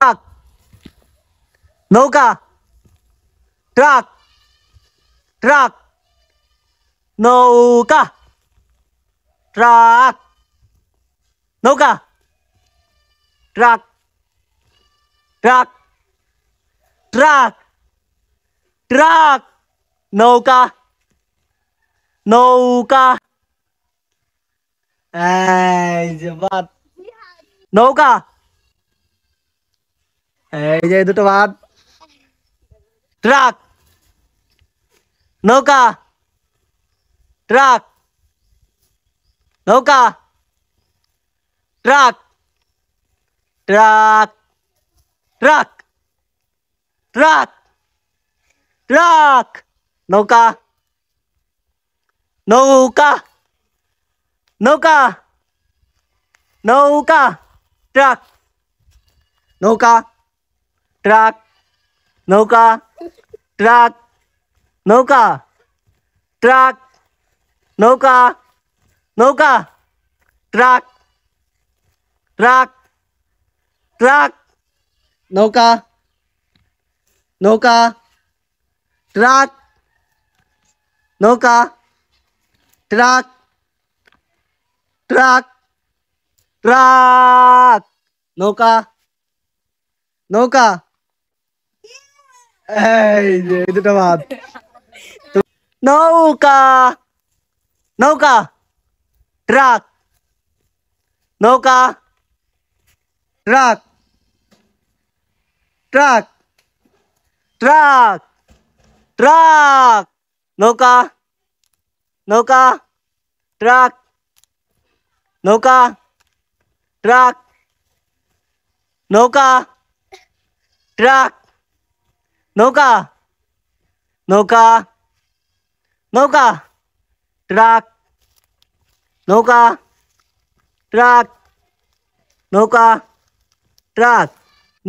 truck নৌকা truck truck নৌকা truck নৌকা ট্রাক ট্রাক ট্রাক ট্রাক নৌকা নৌকা এই যে বাদ নৌকা এই যে দুটো বাদ ট্রাক নৌকা ট্রাক নৌকা truck truck truck truck truck নৌকা নৌকা নৌকা নৌকা ট্রাক নৌকা ট্রাক নৌকা ট্রাক নৌকা ট্রাক নৌকা নৌকা ট্রাক ট্রাক ট্রাক নৌকা নৌকা ট্রাক নৌকা ট্রাক ট্রাক ট্রাক নৌকা নৌকা এই যে দুটো বাদ নৌকা নৌকা ট্রাক নৌকা ট্রাক ট্রাক ট্রাক ট্রাক নৌকা নৌকা ট্রাক নৌকা ট্রাক নৌকা ট্রাক নৌকা নৌকা নৌকা ট্রাক নৌকা ট্রাক নৌকা ট্রাক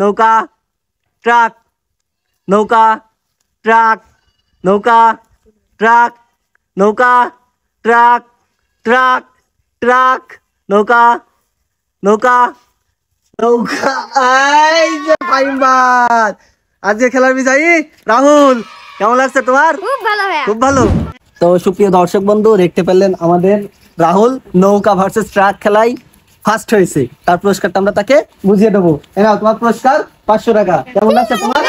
নৌকা ট্রাক নৌকা ট্রাক নৌকা ট্রাক নৌকা ট্রাক ট্রাক ট্রাক নৌকা নৌকা নৌকা এই যে ফাইম্বার আজকে খেলার বিজয়ী রাহুল কেমন লাগছে তোমার খুব ভালো ভাইয়া খুব ভালো তো সুপ্রিয় দর্শক বন্ধু দেখতে পেলেন আমাদের রাহুল নৌকা ভার্সেস ট্রাক খেলায় ফার্স্ট হয়েছে তার পুরস্কারটা আমরা তাকে বুঝিয়ে দেবো এনাও তোমার পুরস্কার 500 টাকা কেমন লাগছে তোমার